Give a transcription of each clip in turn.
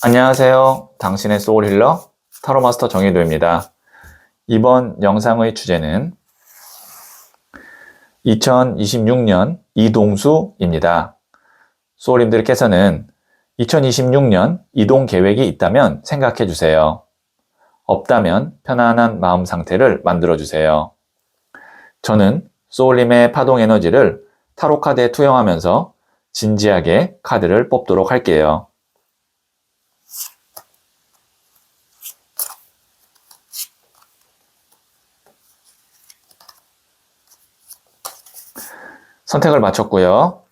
안녕하세요. 당신의 소울 힐러 타로 마스터 정혜도입니다. 이번 영상의 주제는 2026년 이동수입니다. 소울님들께서는 2026년 이동 계획이 있다면 생각해 주세요. 없다면 편안한 마음 상태를 만들어 주세요. 저는 소울님의 파동 에너지를 타로 카드에 투영하면서 진지하게 카드를 뽑도록 할게요. 선택을 마쳤고요.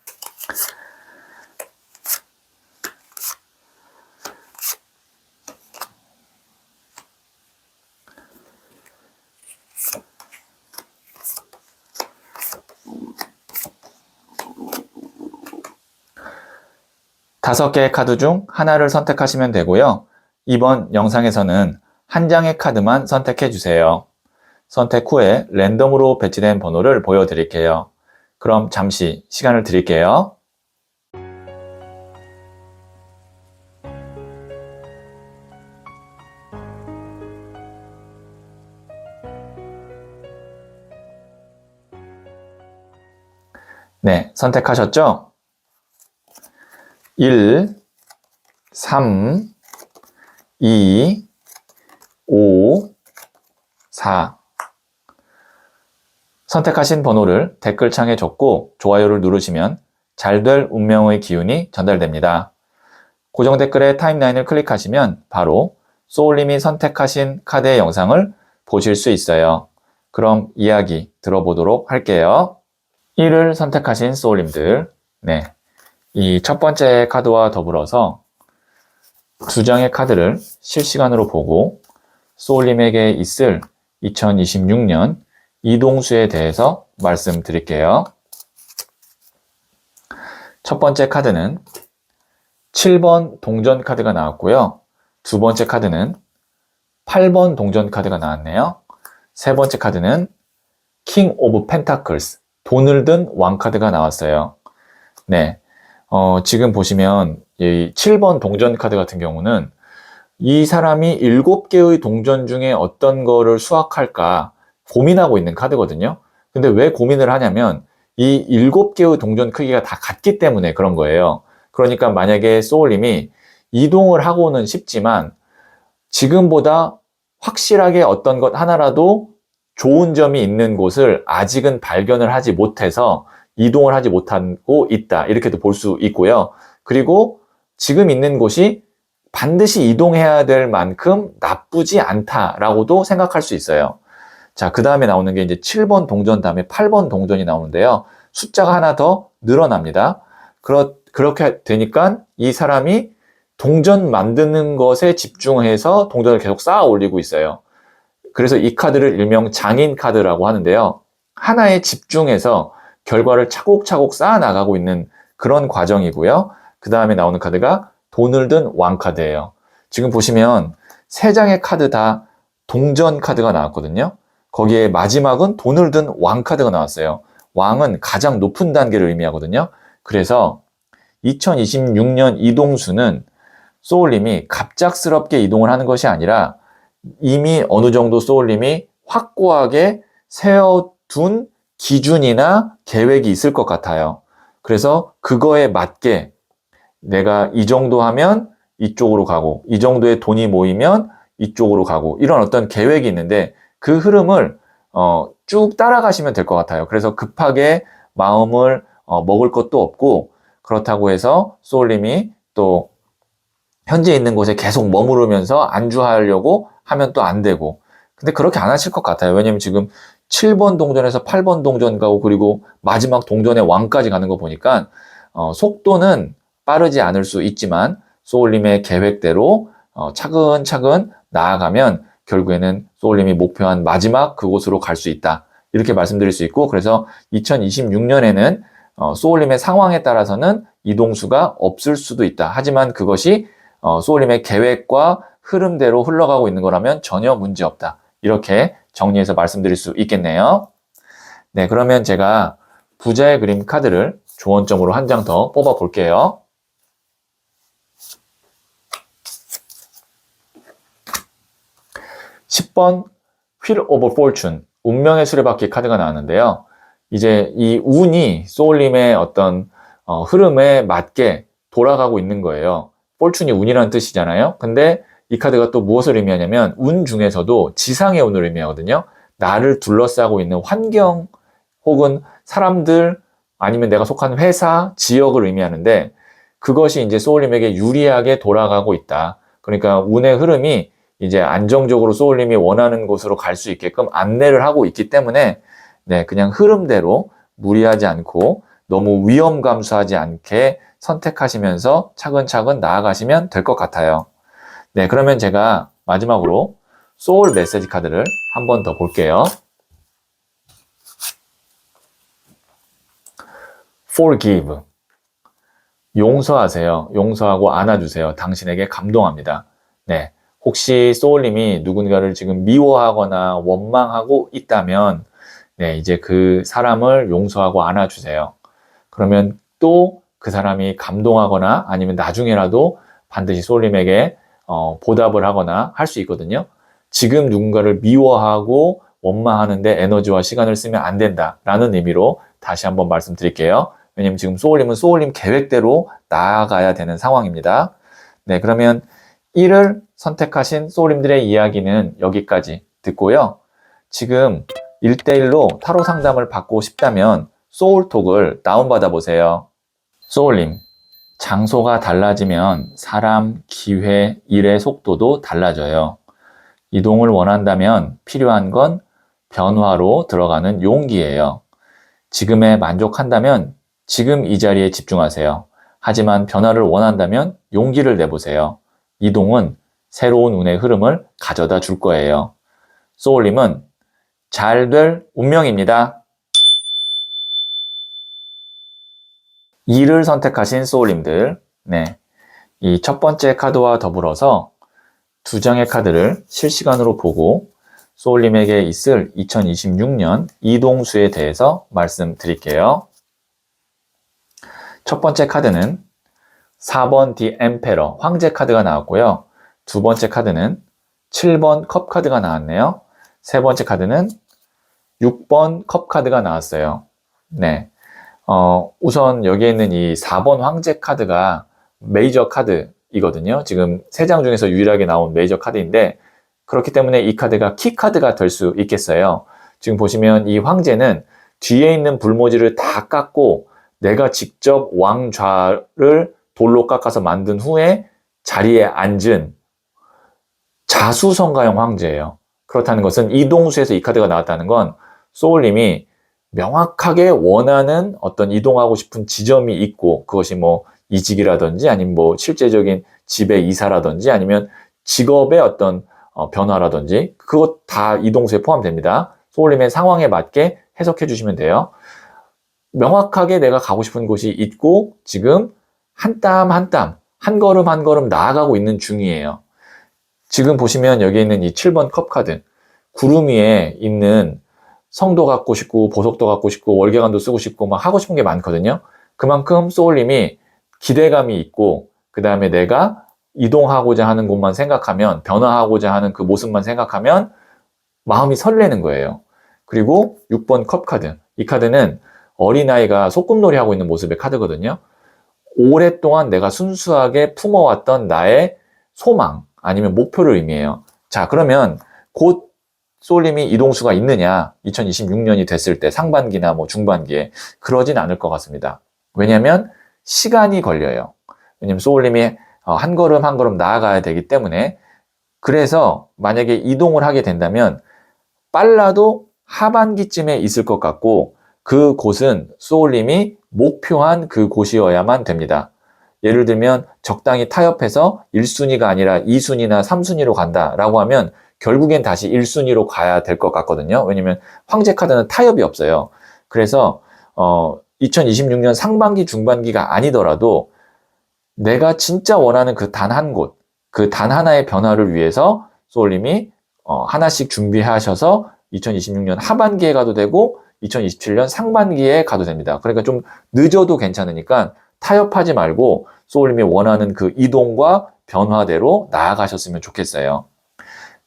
다섯 개의 카드 중 하나를 선택하시면 되고요. 이번 영상에서는 한 장의 카드만 선택해 주세요. 선택 후에 랜덤으로 배치된 번호를 보여드릴게요. 그럼 잠시 시간을 드릴게요. 네, 선택하셨죠? 1, 3, 2, 5, 4. 선택하신 번호를 댓글창에 적고 좋아요를 누르시면 잘 될 운명의 기운이 전달됩니다. 고정 댓글에 타임라인을 클릭하시면 바로 소울님이 선택하신 카드의 영상을 보실 수 있어요. 그럼 이야기 들어보도록 할게요. 1을 선택하신 소울님들, 네, 이 첫 번째 카드와 더불어서 두 장의 카드를 실시간으로 보고 소울님에게 있을 2026년 이동수에 대해서 말씀드릴게요. 첫 번째 카드는 7번 동전 카드가 나왔고요. 두 번째 카드는 8번 동전 카드가 나왔네요. 세 번째 카드는 킹 오브 펜타클스, 돈을 든 왕 카드가 나왔어요. 네, 지금 보시면 이 7번 동전 카드 같은 경우는 이 사람이 7개의 동전 중에 어떤 거를 수확할까 고민하고 있는 카드거든요. 근데 왜 고민을 하냐면 이 7개의 동전 크기가 다 같기 때문에 그런 거예요. 그러니까 만약에 소울님이 이동을 하고는 싶지만 지금보다 확실하게 어떤 것 하나라도 좋은 점이 있는 곳을 아직은 발견을 하지 못해서 이동을 하지 못하고 있다. 이렇게도 볼 수 있고요. 그리고 지금 있는 곳이 반드시 이동해야 될 만큼 나쁘지 않다라고도 생각할 수 있어요. 자, 그 다음에 나오는 게 이제 7번 동전 다음에 8번 동전이 나오는데요. 숫자가 하나 더 늘어납니다. 그렇게 되니까 이 사람이 동전 만드는 것에 집중해서 동전을 계속 쌓아 올리고 있어요. 그래서 이 카드를 일명 장인 카드라고 하는데요. 하나에 집중해서 결과를 차곡차곡 쌓아 나가고 있는 그런 과정이고요. 그 다음에 나오는 카드가 돈을 든 왕 카드예요. 지금 보시면 세 장의 카드 다 동전 카드가 나왔거든요. 거기에 마지막은 돈을 든 왕 카드가 나왔어요. 왕은 가장 높은 단계를 의미하거든요. 그래서 2026년 이동수는 소울님이 갑작스럽게 이동을 하는 것이 아니라 이미 어느 정도 소울님이 확고하게 세워둔 기준이나 계획이 있을 것 같아요. 그래서 그거에 맞게 내가 이 정도 하면 이쪽으로 가고 이 정도의 돈이 모이면 이쪽으로 가고 이런 어떤 계획이 있는데 그 흐름을 쭉 따라가시면 될 것 같아요. 그래서 급하게 마음을 먹을 것도 없고 그렇다고 해서 소울님이 또 현재 있는 곳에 계속 머무르면서 안주하려고 하면 또 안 되고 근데 그렇게 안 하실 것 같아요. 왜냐면 지금 7번 동전에서 8번 동전 가고 그리고 마지막 동전의 왕까지 가는 거 보니까 속도는 빠르지 않을 수 있지만 소울님의 계획대로 차근차근 나아가면 결국에는 소울님이 목표한 마지막 그곳으로 갈 수 있다. 이렇게 말씀드릴 수 있고 그래서 2026년에는 소울님의 상황에 따라서는 이동수가 없을 수도 있다. 하지만 그것이 소울님의 계획과 흐름대로 흘러가고 있는 거라면 전혀 문제 없다. 이렇게 정리해서 말씀드릴 수 있겠네요. 네, 그러면 제가 부자의 그림 카드를 조언점으로 한 장 더 뽑아 볼게요. 10번 Wheel of Fortune, 운명의 수레바퀴 카드가 나왔는데요. 이제 이 운이 소울님의 어떤 흐름에 맞게 돌아가고 있는 거예요. fortune이 운이라는 뜻이잖아요. 근데 이 카드가 또 무엇을 의미하냐면 운 중에서도 지상의 운을 의미하거든요. 나를 둘러싸고 있는 환경 혹은 사람들 아니면 내가 속한 회사, 지역을 의미하는데 그것이 이제 소울님에게 유리하게 돌아가고 있다. 그러니까 운의 흐름이 이제 안정적으로 소울님이 원하는 곳으로 갈 수 있게끔 안내를 하고 있기 때문에 네, 그냥 흐름대로 무리하지 않고 너무 위험 감수하지 않게 선택하시면서 차근차근 나아가시면 될 것 같아요. 네, 그러면 제가 마지막으로 소울 메시지 카드를 한 번 더 볼게요. Forgive. 용서하세요. 용서하고 안아주세요. 당신에게 감동합니다. 네. 혹시 소울님이 누군가를 지금 미워하거나 원망하고 있다면, 네, 이제 그 사람을 용서하고 안아주세요. 그러면 또 그 사람이 감동하거나 아니면 나중에라도 반드시 소울님에게 보답을 하거나 할 수 있거든요. 지금 누군가를 미워하고 원망하는데 에너지와 시간을 쓰면 안 된다라는 의미로 다시 한번 말씀드릴게요. 왜냐면 지금 소울님은 소울님 계획대로 나아가야 되는 상황입니다. 네, 그러면 1을 선택하신 소울님들의 이야기는 여기까지 듣고요. 지금 1대1로 타로 상담을 받고 싶다면 소울톡을 다운받아 보세요. 소울님, 장소가 달라지면 사람, 기회, 일의 속도도 달라져요. 이동을 원한다면 필요한 건 변화로 들어가는 용기예요. 지금에 만족한다면 지금 이 자리에 집중하세요. 하지만 변화를 원한다면 용기를 내보세요. 이동은 새로운 운의 흐름을 가져다 줄 거예요. 소울님은 잘 될 운명입니다. 2를 선택하신 소울님들, 네, 이 첫 번째 카드와 더불어서 2장의 카드를 실시간으로 보고 소울님에게 있을 2026년 이동수에 대해서 말씀드릴게요. 첫 번째 카드는 4번 디 엠페러 황제 카드가 나왔고요. 두 번째 카드는 7번 컵 카드가 나왔네요. 세 번째 카드는 6번 컵 카드가 나왔어요. 네. 우선 여기에 있는 이 4번 황제 카드가 메이저 카드이거든요. 지금 3장 중에서 유일하게 나온 메이저 카드인데 그렇기 때문에 이 카드가 키 카드가 될 수 있겠어요. 지금 보시면 이 황제는 뒤에 있는 불모지를 다 깎고 내가 직접 왕좌를 돌로 깎아서 만든 후에 자리에 앉은 자수성가형 황제예요. 그렇다는 것은 이동수에서 이 카드가 나왔다는 건 소울님이 명확하게 원하는 어떤 이동하고 싶은 지점이 있고 그것이 뭐 이직이라든지 아니면 뭐 실제적인 집의 이사라든지 아니면 직업의 어떤 변화라든지 그것 다 이동수에 포함됩니다. 소울님의 상황에 맞게 해석해 주시면 돼요. 명확하게 내가 가고 싶은 곳이 있고 지금 한 땀 한 땀, 한 걸음 한 걸음 나아가고 있는 중이에요. 지금 보시면 여기 있는 이 7번 컵 카드, 구름 위에 있는 성도 갖고 싶고 보석도 갖고 싶고 월계관도 쓰고 싶고 막 하고 싶은 게 많거든요. 그만큼 소울님이 기대감이 있고 그 다음에 내가 이동하고자 하는 곳만 생각하면 변화하고자 하는 그 모습만 생각하면 마음이 설레는 거예요. 그리고 6번 컵 카드, 이 카드는 어린아이가 소꿉놀이 하고 있는 모습의 카드거든요. 오랫동안 내가 순수하게 품어왔던 나의 소망 아니면 목표를 의미해요. 자, 그러면 곧 소울님이 이동수가 있느냐? 2026년이 됐을 때 상반기나 뭐 중반기에 그러진 않을 것 같습니다. 왜냐하면 시간이 걸려요. 왜냐하면 소울님이 한 걸음 한 걸음 나아가야 되기 때문에 그래서 만약에 이동을 하게 된다면 빨라도 하반기쯤에 있을 것 같고 그 곳은 소울님이 목표한 그 곳이어야만 됩니다. 예를 들면 적당히 타협해서 1순위가 아니라 2순위나 3순위로 간다라고 하면 결국엔 다시 1순위로 가야 될 것 같거든요. 왜냐면 황제 카드는 타협이 없어요. 그래서 2026년 상반기, 중반기가 아니더라도 내가 진짜 원하는 그 단 한 곳, 그 단 하나의 변화를 위해서 소울님이 하나씩 준비하셔서 2026년 하반기에 가도 되고 2027년 상반기에 가도 됩니다. 그러니까 좀 늦어도 괜찮으니까 타협하지 말고 소울님이 원하는 그 이동과 변화대로 나아가셨으면 좋겠어요.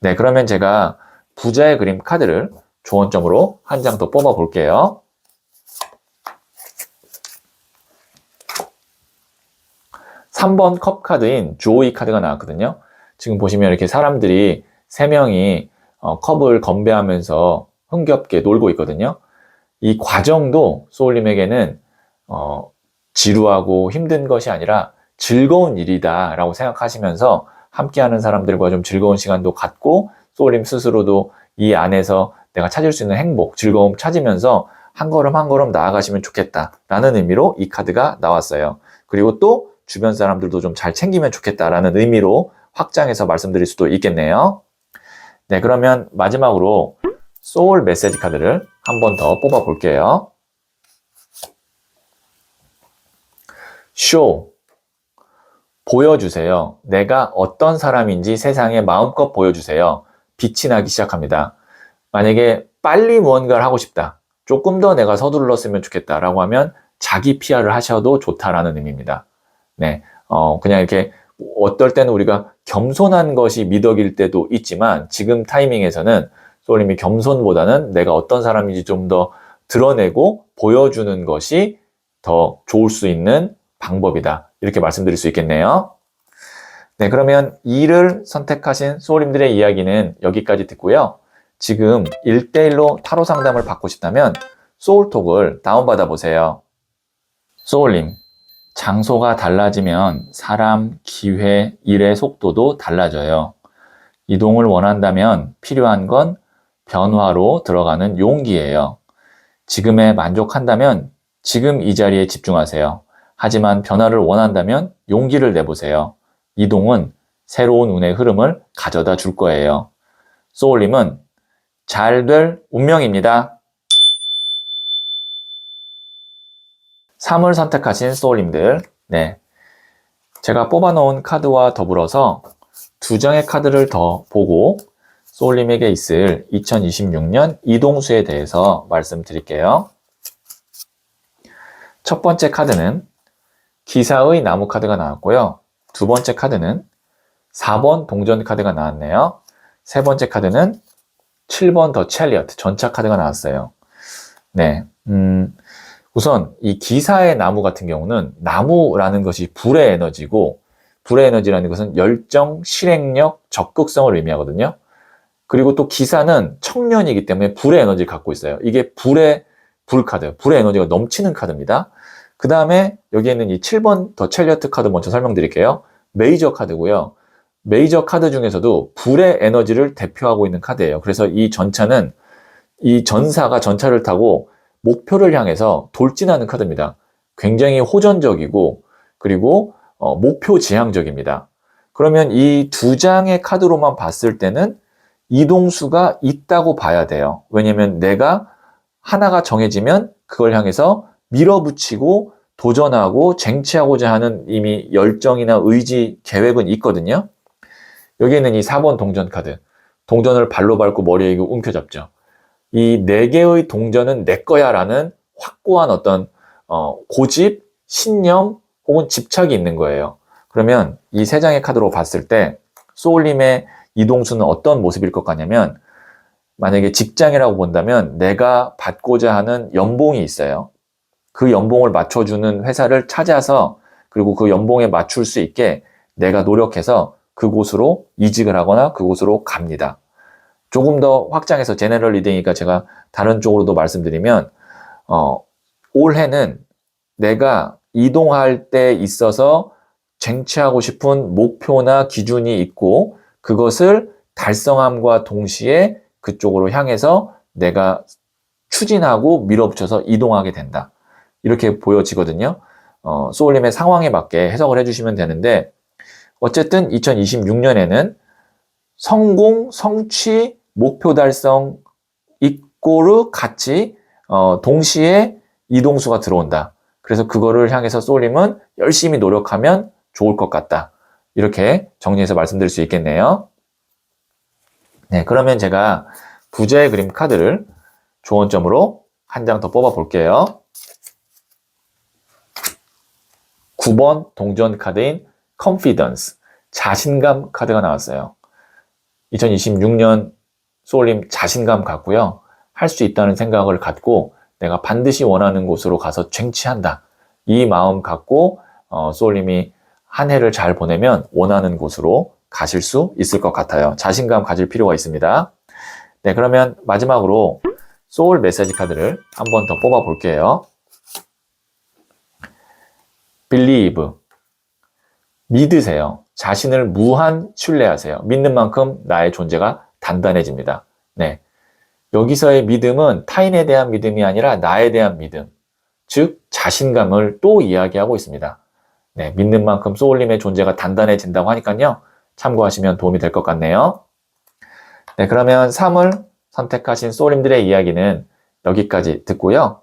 네, 그러면 제가 부자의 그림 카드를 조언점으로 한 장 더 뽑아 볼게요. 3번 컵 카드인 조이 카드가 나왔거든요. 지금 보시면 이렇게 사람들이 3명이 컵을 건배하면서 흥겹게 놀고 있거든요. 이 과정도 소울님에게는 지루하고 힘든 것이 아니라 즐거운 일이다 라고 생각하시면서 함께하는 사람들과 좀 즐거운 시간도 갖고 소울님 스스로도 이 안에서 내가 찾을 수 있는 행복, 즐거움 찾으면서 한 걸음 한 걸음 나아가시면 좋겠다 라는 의미로 이 카드가 나왔어요. 그리고 또 주변 사람들도 좀 잘 챙기면 좋겠다라는 의미로 확장해서 말씀드릴 수도 있겠네요. 네, 그러면 마지막으로 소울 메시지 카드를 한 번 더 뽑아 볼게요. 쇼, 보여주세요. 내가 어떤 사람인지 세상에 마음껏 보여주세요. 빛이 나기 시작합니다. 만약에 빨리 무언가를 하고 싶다. 조금 더 내가 서둘렀으면 좋겠다라고 하면 자기 PR을 하셔도 좋다라는 의미입니다. 네, 그냥 이렇게 어떨 때는 우리가 겸손한 것이 미덕일 때도 있지만 지금 타이밍에서는 소울님이 겸손보다는 내가 어떤 사람인지 좀 더 드러내고 보여주는 것이 더 좋을 수 있는 방법이다. 이렇게 말씀드릴 수 있겠네요. 네, 그러면 2를 선택하신 소울님들의 이야기는 여기까지 듣고요. 지금 1대1로 타로 상담을 받고 싶다면 소울톡을 다운받아 보세요. 소울님, 장소가 달라지면 사람, 기회, 일의 속도도 달라져요. 이동을 원한다면 필요한 건 변화로 들어가는 용기예요. 지금에 만족한다면 지금 이 자리에 집중하세요. 하지만 변화를 원한다면 용기를 내보세요. 이동은 새로운 운의 흐름을 가져다 줄 거예요. 소울님은 잘 될 운명입니다. 3을 선택하신 소울님들, 네, 제가 뽑아놓은 카드와 더불어서 2장의 카드를 더 보고 소울님에게 있을 2026년 이동수에 대해서 말씀드릴게요. 첫 번째 카드는 기사의 나무 카드가 나왔고요. 두 번째 카드는 4번 동전 카드가 나왔네요. 세 번째 카드는 7번 더 첼리어트 전차 카드가 나왔어요. 네, 우선 이 기사의 나무 같은 경우는 나무라는 것이 불의 에너지고 불의 에너지라는 것은 열정, 실행력, 적극성을 의미하거든요. 그리고 또 기사는 청년이기 때문에 불의 에너지를 갖고 있어요. 이게 불의 불카드, 불의 에너지가 넘치는 카드입니다. 그 다음에 여기에 있는 이 7번 더 첼리어트 카드 먼저 설명드릴게요. 메이저 카드고요. 메이저 카드 중에서도 불의 에너지를 대표하고 있는 카드예요. 그래서 이 전차는 이 전사가 전차를 타고 목표를 향해서 돌진하는 카드입니다. 굉장히 호전적이고 그리고 목표 지향적입니다. 그러면 이 2장의 카드로만 봤을 때는 이동수가 있다고 봐야 돼요. 왜냐면 내가 하나가 정해지면 그걸 향해서 밀어붙이고 도전하고 쟁취하고자 하는 이미 열정이나 의지, 계획은 있거든요. 여기 있는 이 4번 동전 카드. 동전을 발로 밟고 머리에 이거 움켜잡죠. 이 4개의 동전은 내 거야 라는 확고한 어떤 고집, 신념 혹은 집착이 있는 거예요. 그러면 이 3장의 카드로 봤을 때 소울님의 이동수는 어떤 모습일 것 같냐면 만약에 직장이라고 본다면 내가 받고자 하는 연봉이 있어요. 그 연봉을 맞춰주는 회사를 찾아서 그리고 그 연봉에 맞출 수 있게 내가 노력해서 그곳으로 이직을 하거나 그곳으로 갑니다. 조금 더 확장해서 제너럴 리딩이니까 제가 다른 쪽으로도 말씀드리면 올해는 내가 이동할 때 있어서 쟁취하고 싶은 목표나 기준이 있고 그것을 달성함과 동시에 그쪽으로 향해서 내가 추진하고 밀어붙여서 이동하게 된다. 이렇게 보여지거든요. 소울님의 상황에 맞게 해석을 해주시면 되는데 어쨌든 2026년에는 성공, 성취, 목표 달성 이꼬르 같이 동시에 이동수가 들어온다. 그래서 그거를 향해서 소울님은 열심히 노력하면 좋을 것 같다. 이렇게 정리해서 말씀드릴 수 있겠네요. 네, 그러면 제가 부자의 그림 카드를 조언점으로 한 장 더 뽑아 볼게요. 9번 동전 카드인 Confidence, 자신감 카드가 나왔어요. 2026년 소울님 자신감 갖고요. 할 수 있다는 생각을 갖고 내가 반드시 원하는 곳으로 가서 쟁취한다. 이 마음 갖고 소울님이 한 해를 잘 보내면 원하는 곳으로 가실 수 있을 것 같아요. 자신감 가질 필요가 있습니다. 네, 그러면 마지막으로 소울 메시지 카드를 한 번 더 뽑아 볼게요. Believe. 믿으세요. 자신을 무한 신뢰하세요. 믿는 만큼 나의 존재가 단단해집니다. 네. 여기서의 믿음은 타인에 대한 믿음이 아니라 나에 대한 믿음, 즉 자신감을 또 이야기하고 있습니다. 네, 믿는 만큼 소울님의 존재가 단단해진다고 하니까요. 참고하시면 도움이 될 것 같네요. 네, 그러면 3을 선택하신 소울님들의 이야기는 여기까지 듣고요.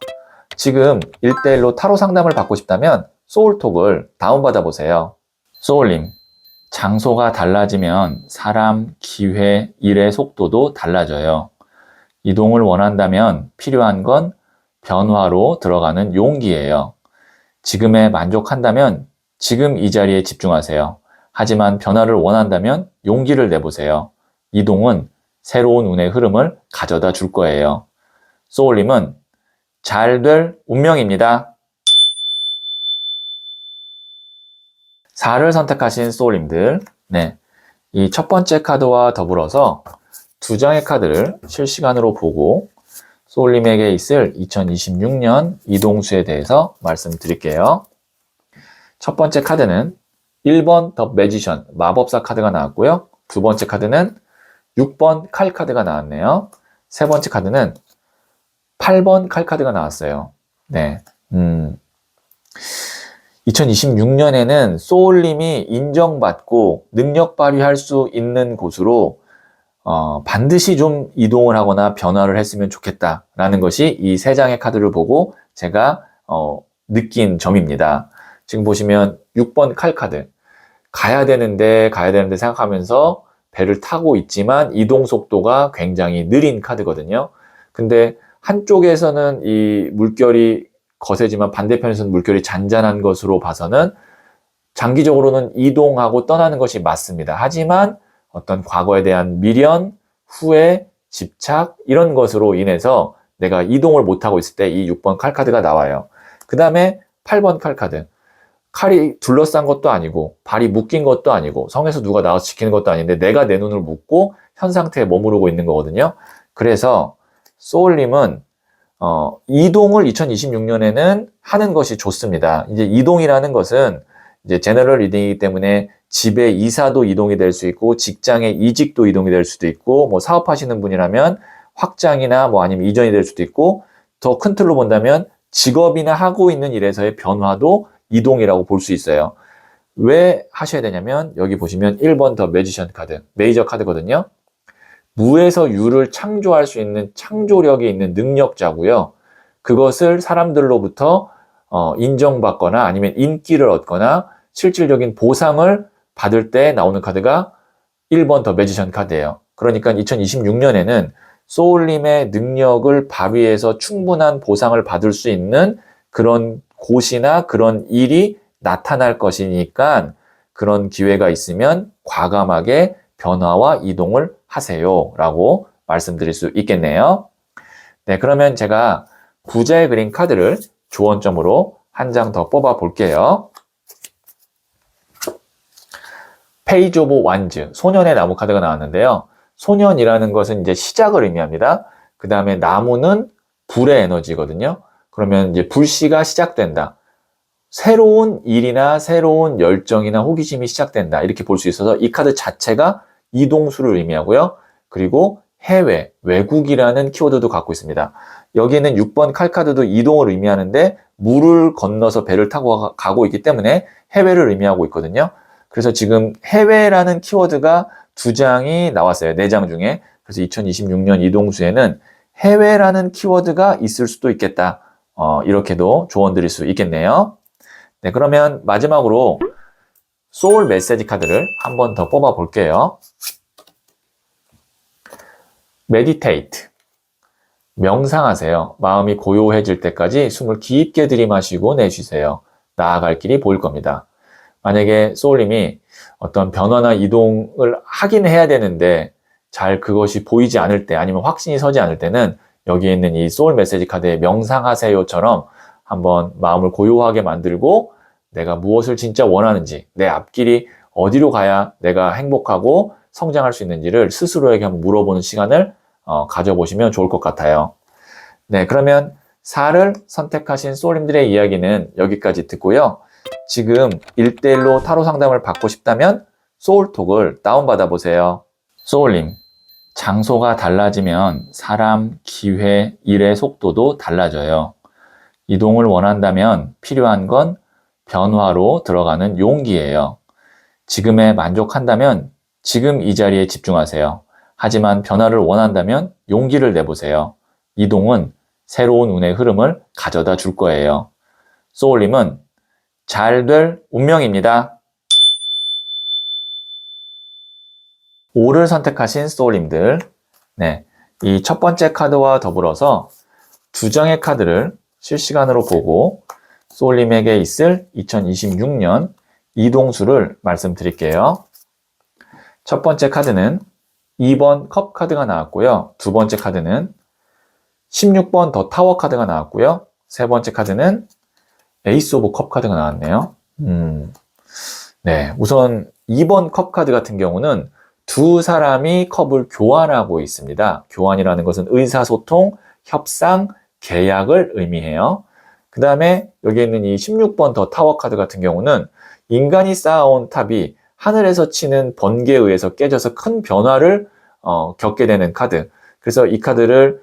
지금 1대1로 타로 상담을 받고 싶다면 소울톡을 다운받아 보세요. 소울님, 장소가 달라지면 사람, 기회, 일의 속도도 달라져요. 이동을 원한다면 필요한 건 변화로 들어가는 용기예요. 지금에 만족한다면 지금 이 자리에 집중하세요. 하지만 변화를 원한다면 용기를 내보세요. 이동은 새로운 운의 흐름을 가져다 줄 거예요. 소울님은 잘 될 운명입니다. 4를 선택하신 소울님들, 네, 이 첫 번째 카드와 더불어서 2장의 카드를 실시간으로 보고 소울님에게 있을 2026년 이동수에 대해서 말씀드릴게요. 첫 번째 카드는 1번 더 매지션, 마법사 카드가 나왔고요. 두 번째 카드는 6번 칼 카드가 나왔네요. 세 번째 카드는 8번 칼 카드가 나왔어요. 네. 2026년에는 소울님이 인정받고 능력 발휘할 수 있는 곳으로 반드시 좀 이동을 하거나 변화를 했으면 좋겠다라는 것이 이 세 장의 카드를 보고 제가 느낀 점입니다. 지금 보시면 6번 칼 카드. 가야 되는데 생각하면서 배를 타고 있지만 이동 속도가 굉장히 느린 카드거든요. 근데 한쪽에서는 이 물결이 거세지만 반대편에서는 물결이 잔잔한 것으로 봐서는 장기적으로는 이동하고 떠나는 것이 맞습니다. 하지만 어떤 과거에 대한 미련, 후회, 집착 이런 것으로 인해서 내가 이동을 못하고 있을 때 이 6번 칼 카드가 나와요. 그 다음에 8번 칼 카드. 칼이 둘러싼 것도 아니고 발이 묶인 것도 아니고 성에서 누가 나와서 지키는 것도 아닌데 내가 내 눈을 묶고 현 상태에 머무르고 있는 거거든요. 그래서 소울님은 이동을 2026년에는 하는 것이 좋습니다. 이제 이동이라는 것은 이제 제너럴 리딩이기 때문에 집의 이사도 이동이 될 수 있고 직장의 이직도 이동이 될 수도 있고 뭐 사업하시는 분이라면 확장이나 뭐 아니면 이전이 될 수도 있고 더 큰 틀로 본다면 직업이나 하고 있는 일에서의 변화도 이동이라고 볼 수 있어요. 왜 하셔야 되냐면 여기 보시면 1번 더 매지션 카드, 메이저 카드거든요. 무에서 유를 창조할 수 있는 창조력이 있는 능력자고요. 그것을 사람들로부터 인정받거나 아니면 인기를 얻거나 실질적인 보상을 받을 때 나오는 카드가 1번 더 매지션 카드예요. 그러니까 2026년에는 소울님의 능력을 발휘해서 충분한 보상을 받을 수 있는 그런 곳이나 그런 일이 나타날 것이니까 그런 기회가 있으면 과감하게 변화와 이동을 하세요 라고 말씀드릴 수 있겠네요. 네, 그러면 제가 구제에 그린 카드를 조언점으로 한 장 더 뽑아 볼게요. 페이지 오브 완즈, 소년의 나무 카드가 나왔는데요. 소년이라는 것은 이제 시작을 의미합니다. 그 다음에 나무는 불의 에너지거든요. 그러면 이제 불씨가 시작된다. 새로운 일이나 새로운 열정이나 호기심이 시작된다. 이렇게 볼 수 있어서 이 카드 자체가 이동수를 의미하고요. 그리고 해외, 외국이라는 키워드도 갖고 있습니다. 여기에는 6번 칼카드도 이동을 의미하는데 물을 건너서 배를 타고 가고 있기 때문에 해외를 의미하고 있거든요. 그래서 지금 해외라는 키워드가 2장이 나왔어요. 4장 중에. 그래서 2026년 이동수에는 해외라는 키워드가 있을 수도 있겠다. 이렇게도 조언 드릴 수 있겠네요. 네, 그러면 마지막으로 소울 메시지 카드를 한 번 더 뽑아 볼게요. 메디테이트. 명상하세요. 마음이 고요해질 때까지 숨을 깊게 들이마시고 내쉬세요. 나아갈 길이 보일 겁니다. 만약에 소울님이 어떤 변화나 이동을 하긴 해야 되는데 잘 그것이 보이지 않을 때 아니면 확신이 서지 않을 때는 여기에 있는 이 소울 메시지 카드에 명상하세요처럼 한번 마음을 고요하게 만들고 내가 무엇을 진짜 원하는지, 내 앞길이 어디로 가야 내가 행복하고 성장할 수 있는지를 스스로에게 한번 물어보는 시간을 가져보시면 좋을 것 같아요. 네, 그러면 4를 선택하신 소울님들의 이야기는 여기까지 듣고요. 지금 1대1로 타로 상담을 받고 싶다면 소울톡을 다운받아 보세요. 소울님, 장소가 달라지면 사람, 기회, 일의 속도도 달라져요. 이동을 원한다면 필요한 건 변화로 들어가는 용기예요. 지금에 만족한다면 지금 이 자리에 집중하세요. 하지만 변화를 원한다면 용기를 내보세요. 이동은 새로운 운의 흐름을 가져다 줄 거예요. 소울님은 잘 될 운명입니다. 5를 선택하신 소울님들, 네, 이 첫 번째 카드와 더불어서 2장의 카드를 실시간으로 보고 소울님에게 있을 2026년 이동수를 말씀드릴게요. 첫 번째 카드는 2번 컵 카드가 나왔고요. 두 번째 카드는 16번 더 타워 카드가 나왔고요. 세 번째 카드는 에이스 오브 컵 카드가 나왔네요. 네, 우선 2번 컵 카드 같은 경우는 두 사람이 컵을 교환하고 있습니다. 교환이라는 것은 의사소통, 협상, 계약을 의미해요. 그 다음에 여기 있는 이 16번 더 타워 카드 같은 경우는 인간이 쌓아온 탑이 하늘에서 치는 번개에 의해서 깨져서 큰 변화를 겪게 되는 카드. 그래서 이 카드를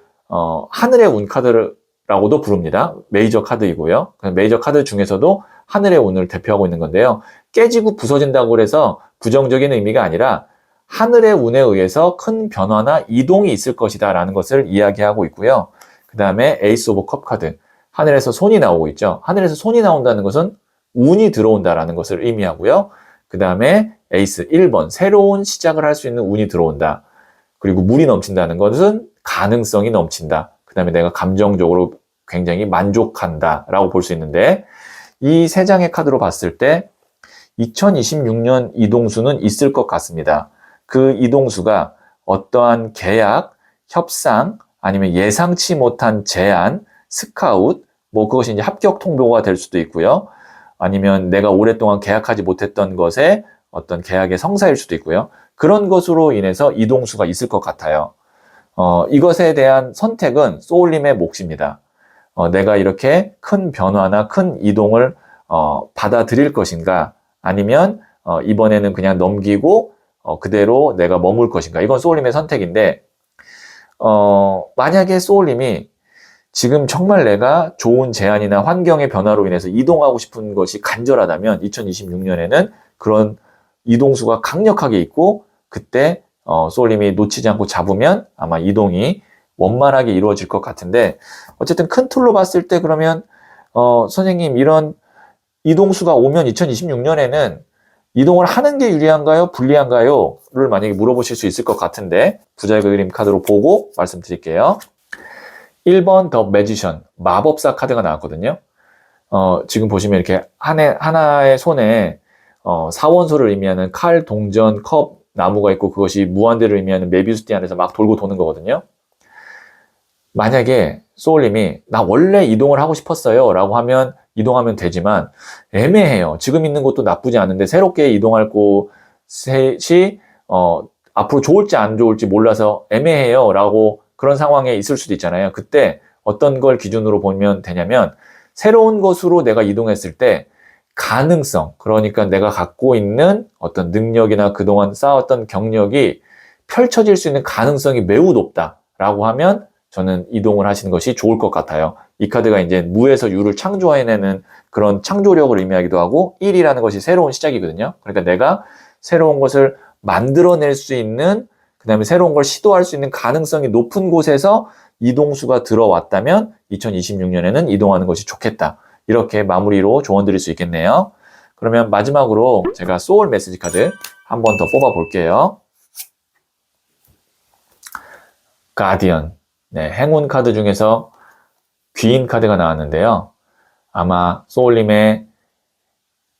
하늘의 운 카드라고도 부릅니다. 메이저 카드이고요. 메이저 카드 중에서도 하늘의 운을 대표하고 있는 건데요. 깨지고 부서진다고 해서 부정적인 의미가 아니라 하늘의 운에 의해서 큰 변화나 이동이 있을 것이다 라는 것을 이야기하고 있고요. 그 다음에 에이스 오브 컵 카드. 하늘에서 손이 나오고 있죠. 하늘에서 손이 나온다는 것은 운이 들어온다라는 것을 의미하고요. 그 다음에 에이스 1번, 새로운 시작을 할 수 있는 운이 들어온다. 그리고 물이 넘친다는 것은 가능성이 넘친다. 그 다음에 내가 감정적으로 굉장히 만족한다 라고 볼 수 있는데 이 세 장의 카드로 봤을 때 2026년 이동수는 있을 것 같습니다. 그 이동수가 어떠한 계약, 협상, 아니면 예상치 못한 제안, 스카웃, 뭐 그것이 이제 합격 통보가 될 수도 있고요. 아니면 내가 오랫동안 계약하지 못했던 것에 어떤 계약의 성사일 수도 있고요. 그런 것으로 인해서 이동수가 있을 것 같아요. 이것에 대한 선택은 소울님의 몫입니다. 내가 이렇게 큰 변화나 큰 이동을 받아들일 것인가 아니면 이번에는 그냥 넘기고 그대로 내가 머물 것인가 이건 소울님의 선택인데 만약에 소울님이 지금 정말 내가 좋은 제안이나 환경의 변화로 인해서 이동하고 싶은 것이 간절하다면 2026년에는 그런 이동수가 강력하게 있고 그때 소울님이 놓치지 않고 잡으면 아마 이동이 원만하게 이루어질 것 같은데 어쨌든 큰 틀로 봤을 때 그러면 선생님 이런 이동수가 오면 2026년에는 이동을 하는 게 유리한가요? 불리한가요? 를 만약에 물어보실 수 있을 것 같은데 부자의 그림 카드로 보고 말씀드릴게요. 1번 더 매지션, 마법사 카드가 나왔거든요. 지금 보시면 이렇게 하나의 손에 사원소를 의미하는 칼, 동전, 컵, 나무가 있고 그것이 무한대를 의미하는 메비우스띠 안에서 막 돌고 도는 거거든요. 만약에 소울님이 나 원래 이동을 하고 싶었어요 라고 하면 이동하면 되지만 애매해요. 지금 있는 곳도 나쁘지 않은데 새롭게 이동할 곳이 앞으로 좋을지 안 좋을지 몰라서 애매해요 라고 그런 상황에 있을 수도 있잖아요. 그때 어떤 걸 기준으로 보면 되냐면 새로운 곳으로 내가 이동했을 때 가능성, 그러니까 내가 갖고 있는 어떤 능력이나 그동안 쌓았던 경력이 펼쳐질 수 있는 가능성이 매우 높다라고 하면 저는 이동을 하시는 것이 좋을 것 같아요. 이 카드가 이제 무에서 유를 창조해내는 그런 창조력을 의미하기도 하고 1이라는 것이 새로운 시작이거든요. 그러니까 내가 새로운 것을 만들어낼 수 있는 그 다음에 새로운 걸 시도할 수 있는 가능성이 높은 곳에서 이동수가 들어왔다면 2026년에는 이동하는 것이 좋겠다. 이렇게 마무리로 조언 드릴 수 있겠네요. 그러면 마지막으로 제가 소울 메시지 카드 한 번 더 뽑아 볼게요. 가디언. 네, 행운 카드 중에서 귀인 카드가 나왔는데요. 아마 소울님의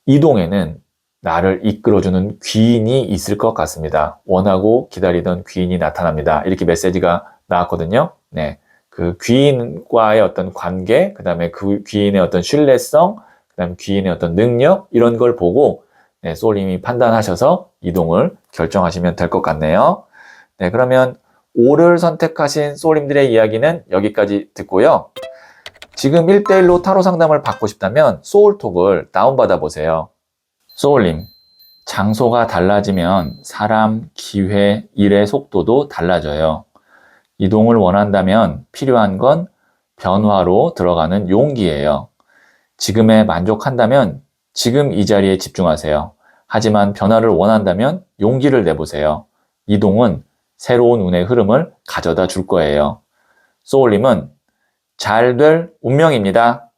이동에는 나를 이끌어주는 귀인이 있을 것 같습니다. 원하고 기다리던 귀인이 나타납니다. 이렇게 메시지가 나왔거든요. 네. 그 귀인과의 어떤 관계, 그 다음에 그 귀인의 어떤 신뢰성, 그 다음에 귀인의 어떤 능력, 이런 걸 보고, 네, 소울님이 판단하셔서 이동을 결정하시면 될 것 같네요. 네, 그러면 5를 선택하신 소울님들의 이야기는 여기까지 듣고요. 지금 1대1로 타로 상담을 받고 싶다면 소울톡을 다운받아 보세요. 소울님, 장소가 달라지면 사람, 기회, 일의 속도도 달라져요. 이동을 원한다면 필요한 건 변화로 들어가는 용기예요. 지금에 만족한다면 지금 이 자리에 집중하세요. 하지만 변화를 원한다면 용기를 내보세요. 이동은 새로운 운의 흐름을 가져다 줄 거예요. 소울님은 잘 될 운명입니다.